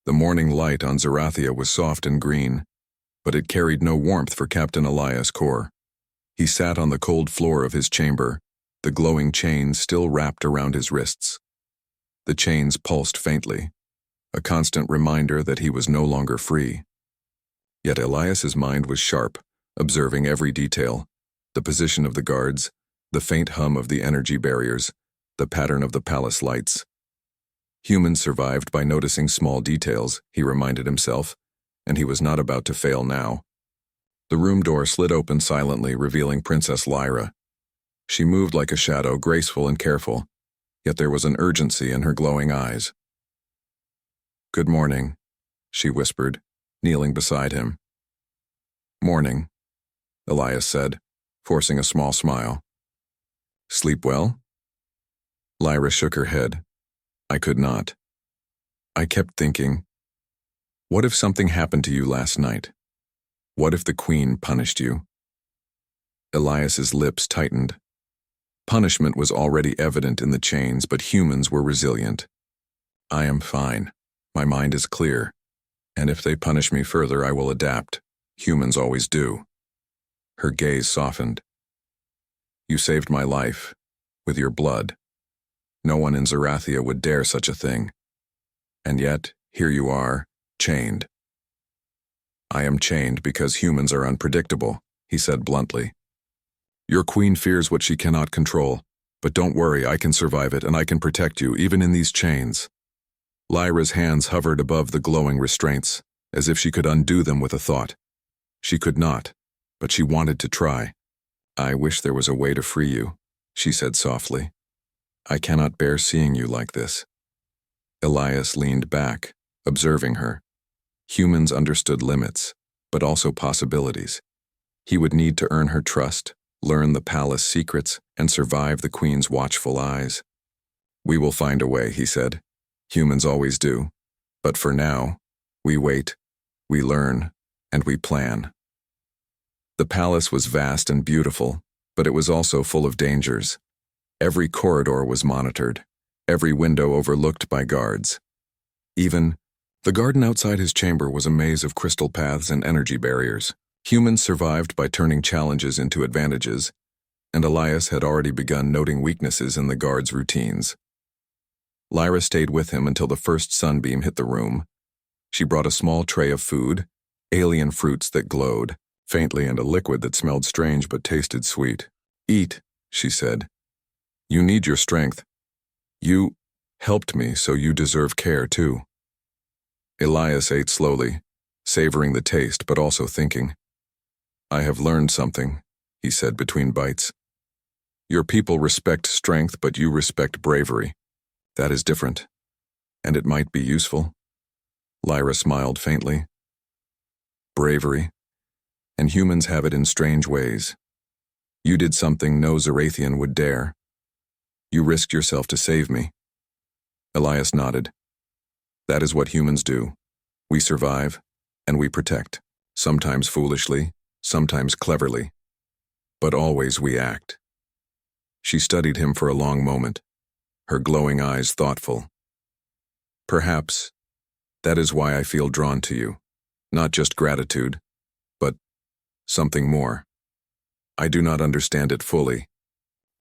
The morning light on Zerathia was soft and green, but it carried no warmth for Captain Elias Core. He sat on the cold floor of his chamber, the glowing chains still wrapped around his wrists. The chains pulsed faintly, a constant reminder that he was no longer free. Yet Elias's mind was sharp, observing every detail, the position of the guards, the faint hum of the energy barriers, the pattern of the palace lights. Humans survived by noticing small details, he reminded himself, and he was not about to fail now. The room door slid open silently, revealing Princess Lyra. She moved like a shadow, graceful and careful, yet there was an urgency in her glowing eyes. "Good morning," she whispered, kneeling beside him. "Morning," Elias said, forcing a small smile. "Sleep well?" Lyra shook her head. "I could not. I kept thinking, what if something happened to you last night? What if the Queen punished you?" Elias's lips tightened. Punishment was already evident in the chains, but humans were resilient. "I am fine. My mind is clear. And if they punish me further, I will adapt. Humans always do." Her gaze softened. "You saved my life, with your blood. No one in Zerathia would dare such a thing. And yet, here you are, chained." "I am chained because humans are unpredictable," he said bluntly. "Your queen fears what she cannot control, but don't worry, I can survive it and I can protect you, even in these chains." Lyra's hands hovered above the glowing restraints, as if she could undo them with a thought. She could not, but she wanted to try. "I wish there was a way to free you," she said softly. "I cannot bear seeing you like this." Elias leaned back, observing her. Humans understood limits, but also possibilities. He would need to earn her trust, learn the palace secrets, and survive the Queen's watchful eyes. "We will find a way," he said. "Humans always do. But for now, we wait, we learn, and we plan." The palace was vast and beautiful, but it was also full of dangers. Every corridor was monitored, every window overlooked by guards. Even the garden outside his chamber was a maze of crystal paths and energy barriers. Humans survived by turning challenges into advantages, and Elias had already begun noting weaknesses in the guards' routines. Lyra stayed with him until the first sunbeam hit the room. She brought a small tray of food, alien fruits that glowed faintly and a liquid that smelled strange but tasted sweet. "Eat," she said. "You need your strength. You helped me, so you deserve care too." Elias ate slowly, savoring the taste but also thinking. "I have learned something," he said between bites. "Your people respect strength, but you respect bravery. That is different, and it might be useful." Lyra smiled faintly. "Bravery, and humans have it in strange ways. You did something no Zerathian would dare. You risked yourself to save me." Elias nodded. "That is what humans do. We survive, and we protect, sometimes foolishly, sometimes cleverly. But always we act." She studied him for a long moment, her glowing eyes thoughtful. "Perhaps that is why I feel drawn to you. Not just gratitude, but something more. I do not understand it fully."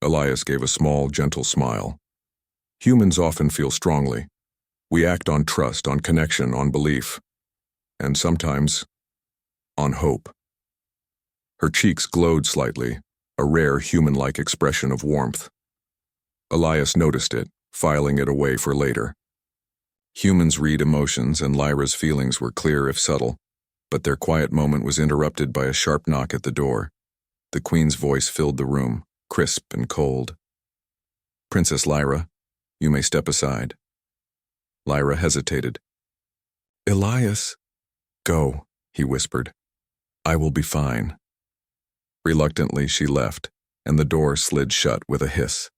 Elias gave a small, gentle smile. "Humans often feel strongly. We act on trust, on connection, on belief, and sometimes on hope." Her cheeks glowed slightly, a rare human-like expression of warmth. Elias noticed it, filing it away for later. Humans read emotions, and Lyra's feelings were clear if subtle, but their quiet moment was interrupted by a sharp knock at the door. The Queen's voice filled the room, crisp and cold. "Princess Lyra, you may step aside." Lyra hesitated. "Elias." "Go," he whispered. "I will be fine." Reluctantly, she left, and the door slid shut with a hiss.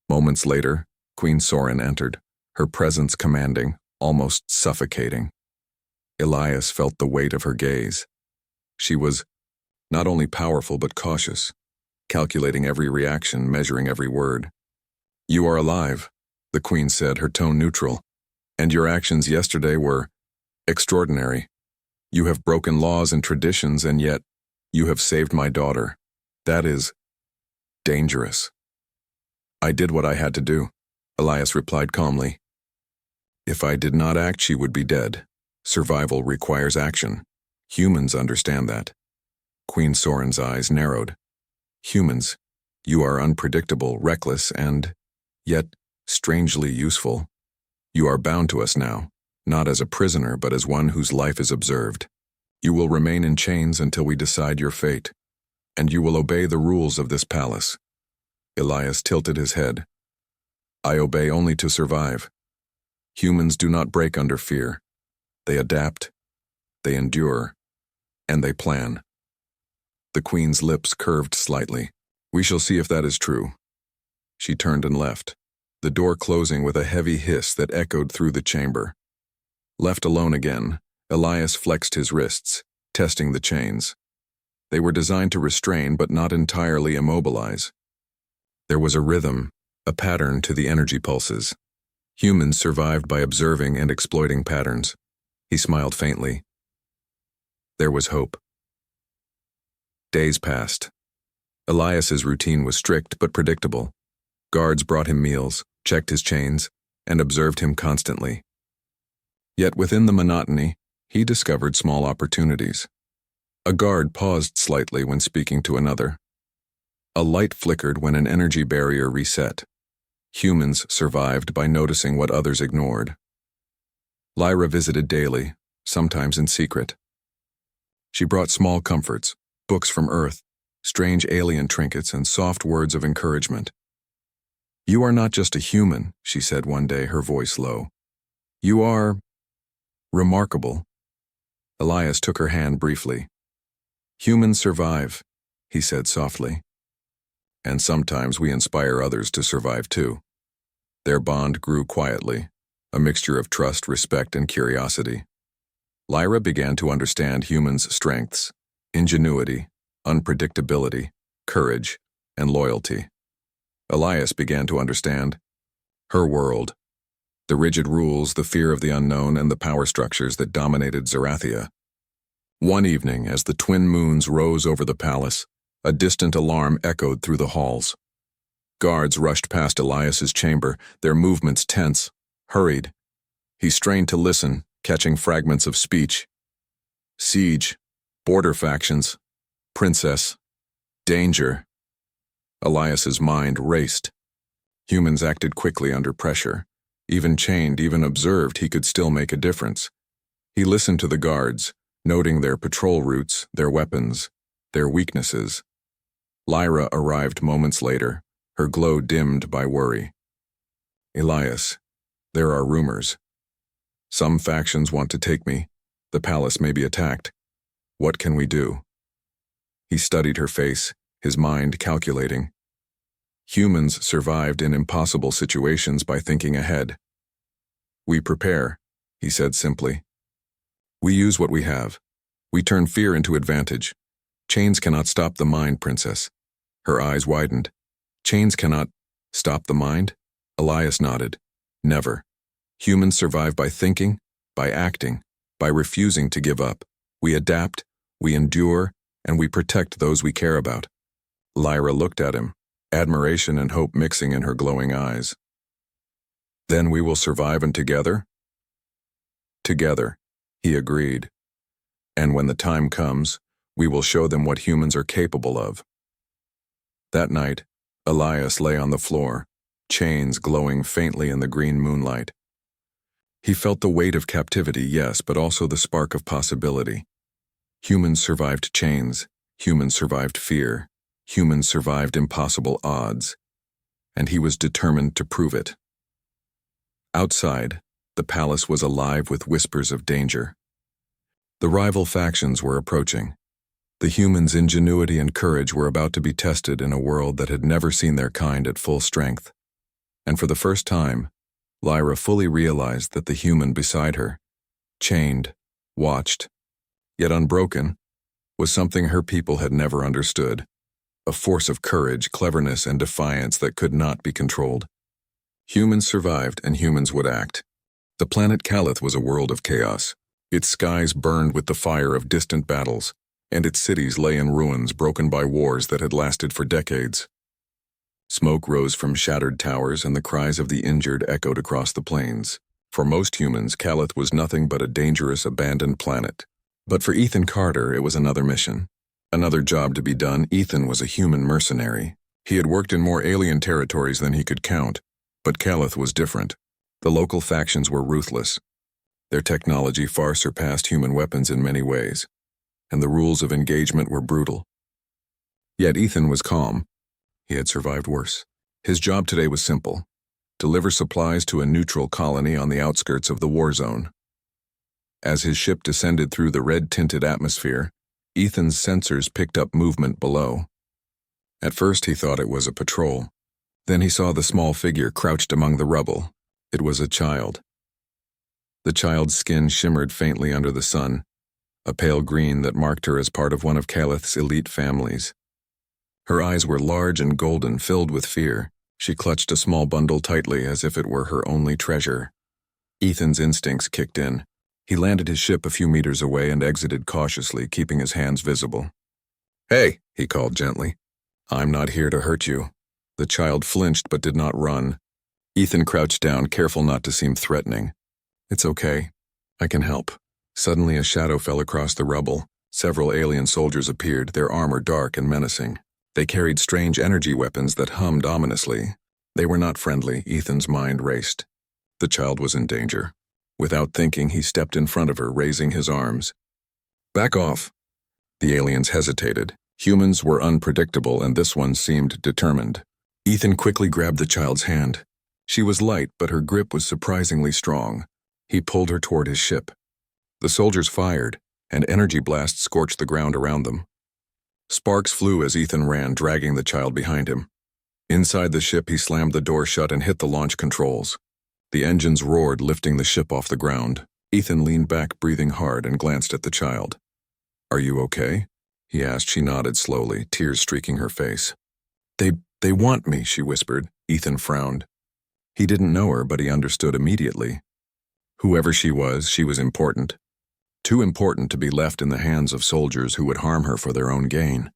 Moments later, Queen Sorin entered, her presence commanding, almost suffocating. Elias felt the weight of her gaze. She was not only powerful but cautious, calculating every reaction, measuring every word. "You are alive," the Queen said, her tone neutral. And your actions yesterday were extraordinary. You have broken laws and traditions, and yet you have saved my daughter. That is dangerous. I did what I had to do, Elias replied calmly. If I did not act, she would be dead. Survival requires action. Humans understand that. Queen Soren's eyes narrowed. Humans, you are unpredictable, reckless, and, yet, strangely useful. You are bound to us now, not as a prisoner but as one whose life is observed. You will remain in chains until we decide your fate, and you will obey the rules of this palace. Elias tilted his head. I obey only to survive. Humans do not break under fear. They adapt, they endure, and they plan. The queen's lips curved slightly. We shall see if that is true. She turned and left, the door closing with a heavy hiss that echoed through the chamber. Left alone again, Elias flexed his wrists, testing the chains. They were designed to restrain but not entirely immobilize. There was a rhythm, a pattern to the energy pulses. Humans survived by observing and exploiting patterns. He smiled faintly. There was hope. Days passed. Elias's routine was strict but predictable. Guards brought him meals, checked his chains, and observed him constantly. Yet within the monotony, he discovered small opportunities. A guard paused slightly when speaking to another. A light flickered when an energy barrier reset. Humans survived by noticing what others ignored. Lyra visited daily, sometimes in secret. She brought small comforts, books from Earth, strange alien trinkets, and soft words of encouragement. You are not just a human, she said one day, her voice low. You are remarkable. Elias took her hand briefly. Humans survive, he said softly. And sometimes we inspire others to survive too. Their bond grew quietly, a mixture of trust, respect, and curiosity. Lyra began to understand humans' strengths, ingenuity, unpredictability, courage, and loyalty. Elias began to understand her world, the rigid rules, the fear of the unknown, and the power structures that dominated Zarathia. One evening, as the twin moons rose over the palace, a distant alarm echoed through the halls. Guards rushed past Elias's chamber, their movements tense, hurried. He strained to listen, catching fragments of speech. Siege, border factions, princess, danger. Elias's mind raced. Humans acted quickly under pressure. Even chained, even observed, he could still make a difference. He listened to the guards, noting their patrol routes, their weapons, their weaknesses. Lyra arrived moments later, her glow dimmed by worry. Elias, there are rumors. Some factions want to take me. The palace may be attacked. What can we do? He studied her face, his mind calculating. Humans survived in impossible situations by thinking ahead. We prepare, he said simply. We use what we have. We turn fear into advantage. Chains cannot stop the mind, princess. Her eyes widened. Chains cannot stop the mind? Elias nodded. Never. Humans survive by thinking, by acting, by refusing to give up. We adapt, we endure, and we protect those we care about. Lyra looked at him, admiration and hope mixing in her glowing eyes. Then we will survive, and together? Together, he agreed. And when the time comes, we will show them what humans are capable of. That night, Elias lay on the floor, chains glowing faintly in the green moonlight. He felt the weight of captivity, yes, but also the spark of possibility. Humans survived chains, humans survived fear, humans survived impossible odds, and he was determined to prove it. Outside, the palace was alive with whispers of danger. The rival factions were approaching. The humans' ingenuity and courage were about to be tested in a world that had never seen their kind at full strength. And for the first time, Lyra fully realized that the human beside her, chained, watched, yet unbroken, was something her people had never understood, a force of courage, cleverness, and defiance that could not be controlled. Humans survived, and humans would act. The planet Calith was a world of chaos. Its skies burned with the fire of distant battles, and its cities lay in ruins broken by wars that had lasted for decades. Smoke rose from shattered towers, and the cries of the injured echoed across the plains. For most humans, Calith was nothing but a dangerous, abandoned planet. But for Ethan Carter, it was another mission. Another job to be done. Ethan was a human mercenary. He had worked in more alien territories than he could count, but Calith was different. The local factions were ruthless. Their technology far surpassed human weapons in many ways, and the rules of engagement were brutal. Yet Ethan was calm. He had survived worse. His job today was simple: deliver supplies to a neutral colony on the outskirts of the war zone. As his ship descended through the red-tinted atmosphere, Ethan's sensors picked up movement below. At first he thought it was a patrol. Then he saw the small figure crouched among the rubble. It was a child. The child's skin shimmered faintly under the sun, a pale green that marked her as part of one of Calith's elite families. Her eyes were large and golden, filled with fear. She clutched a small bundle tightly as if it were her only treasure. Ethan's instincts kicked in. He landed his ship a few meters away and exited cautiously, keeping his hands visible. "Hey," he called gently. "I'm not here to hurt you." The child flinched but did not run. Ethan crouched down, careful not to seem threatening. "It's okay. I can help." Suddenly a shadow fell across the rubble. Several alien soldiers appeared, their armor dark and menacing. They carried strange energy weapons that hummed ominously. They were not friendly. Ethan's mind raced. The child was in danger. Without thinking, he stepped in front of her, raising his arms. "Back off." The aliens hesitated. Humans were unpredictable, and this one seemed determined. Ethan quickly grabbed the child's hand. She was light, but her grip was surprisingly strong. He pulled her toward his ship. The soldiers fired, and energy blasts scorched the ground around them. Sparks flew as Ethan ran, dragging the child behind him. Inside the ship, he slammed the door shut and hit the launch controls. The engines roared, lifting the ship off the ground. Ethan leaned back, breathing hard, and glanced at the child. "Are you okay?" he asked. She nodded slowly, tears streaking her face. They want me," she whispered. Ethan frowned. He didn't know her, but he understood immediately. Whoever she was important. Too important to be left in the hands of soldiers who would harm her for their own gain.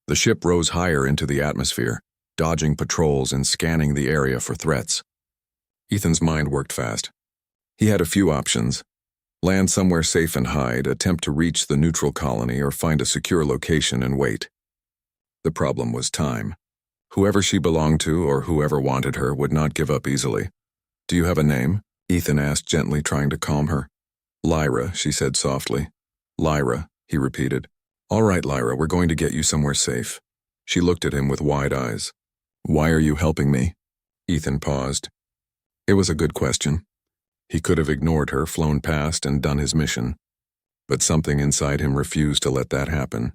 The ship rose higher into the atmosphere, dodging patrols and scanning the area for threats. Ethan's mind worked fast. He had a few options: land somewhere safe and hide, attempt to reach the neutral colony, or find a secure location and wait. The problem was time. Whoever she belonged to, or whoever wanted her, would not give up easily. "Do you have a name?" Ethan asked gently, trying to calm her. "Lyra," she said softly. "Lyra," he repeated. "All right, Lyra, we're going to get you somewhere safe." She looked at him with wide eyes. "Why are you helping me?" Ethan paused. It was a good question. He could have ignored her, flown past, and done his mission. But something inside him refused to let that happen.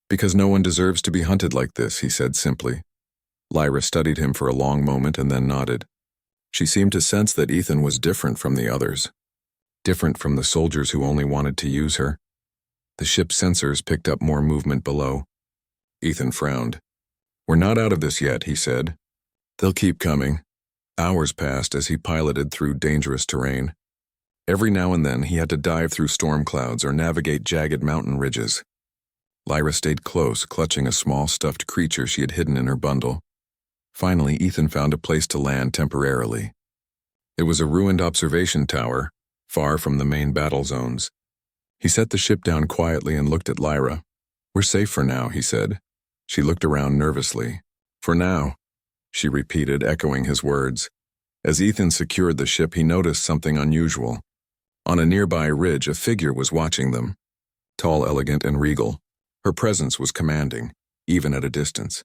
"Because no one deserves to be hunted like this," he said simply. Lyra studied him for a long moment and then nodded. She seemed to sense that Ethan was different from the others. Different from the soldiers who only wanted to use her. The ship's sensors picked up more movement below. Ethan frowned. "We're not out of this yet," he said. "They'll keep coming." Hours passed as he piloted through dangerous terrain. Every now and then he had to dive through storm clouds or navigate jagged mountain ridges. Lyra stayed close, clutching a small stuffed creature she had hidden in her bundle. Finally, Ethan found a place to land temporarily. It was a ruined observation tower, far from the main battle zones. He set the ship down quietly and looked at Lyra. "We're safe for now," he said. She looked around nervously. "For now," she repeated, echoing his words. As Ethan secured the ship, he noticed something unusual. On a nearby ridge, a figure was watching them. Tall, elegant, and regal. Her presence was commanding, even at a distance.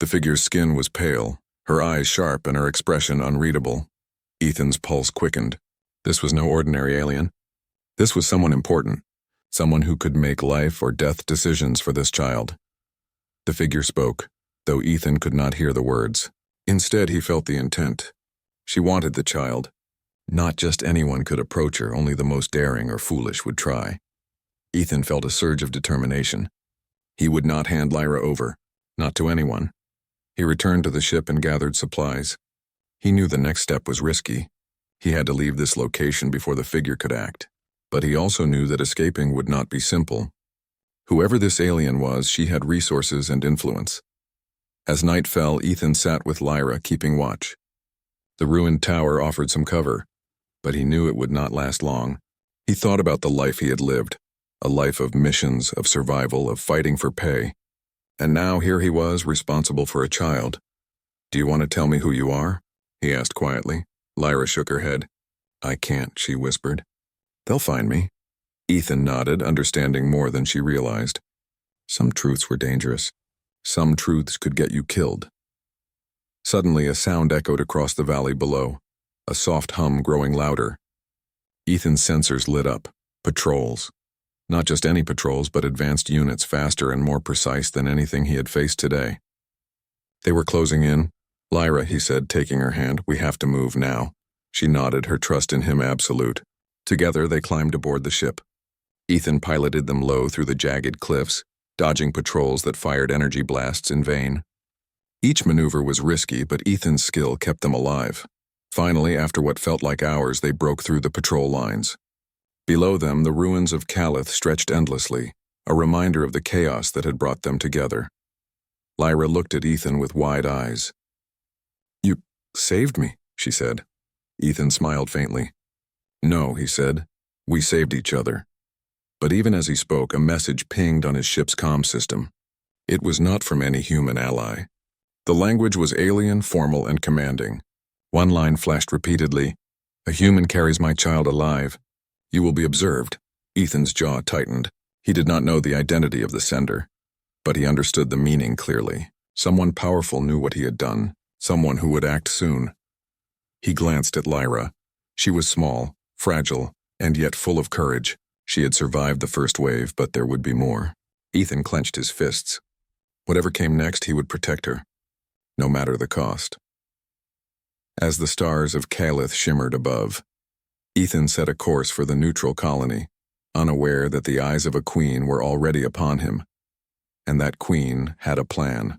The figure's skin was pale, her eyes sharp, and her expression unreadable. Ethan's pulse quickened. This was no ordinary alien. This was someone important, someone who could make life or death decisions for this child. The figure spoke, though Ethan could not hear the words. Instead, he felt the intent. She wanted the child. Not just anyone could approach her, only the most daring or foolish would try. Ethan felt a surge of determination. He would not hand Lyra over, not to anyone. He returned to the ship and gathered supplies. He knew the next step was risky. He had to leave this location before the figure could act. But he also knew that escaping would not be simple. Whoever this alien was, she had resources and influence. As night fell, Ethan sat with Lyra, keeping watch. The ruined tower offered some cover, but he knew it would not last long. He thought about the life he had lived, a life of missions, of survival, of fighting for pay. And now here he was, responsible for a child. "Do you want to tell me who you are?" he asked quietly. Lyra shook her head. "I can't," she whispered. "They'll find me." Ethan nodded, understanding more than she realized. Some truths were dangerous. Some truths could get you killed. Suddenly, a sound echoed across the valley below, a soft hum growing louder. Ethan's sensors lit up. Patrols. Not just any patrols, but advanced units faster and more precise than anything he had faced today. They were closing in. "Lyra," he said, taking her hand, "we have to move now." She nodded, her trust in him absolute. Together, they climbed aboard the ship. Ethan piloted them low through the jagged cliffs, dodging patrols that fired energy blasts in vain. Each maneuver was risky, but Ethan's skill kept them alive. Finally, after what felt like hours, they broke through the patrol lines. Below them, the ruins of Calith stretched endlessly, a reminder of the chaos that had brought them together. Lyra looked at Ethan with wide eyes. "You saved me," she said. Ethan smiled faintly. "No," he said. "We saved each other." But even as he spoke, a message pinged on his ship's comm system. It was not from any human ally. The language was alien, formal, and commanding. One line flashed repeatedly, "A human carries my child alive. You will be observed." Ethan's jaw tightened. He did not know the identity of the sender, but he understood the meaning clearly. Someone powerful knew what he had done, someone who would act soon. He glanced at Lyra. She was small, fragile, and yet full of courage. She had survived the first wave, but there would be more. Ethan clenched his fists. Whatever came next, he would protect her, no matter the cost. As the stars of Calith shimmered above, Ethan set a course for the neutral colony, unaware that the eyes of a queen were already upon him. And that queen had a plan.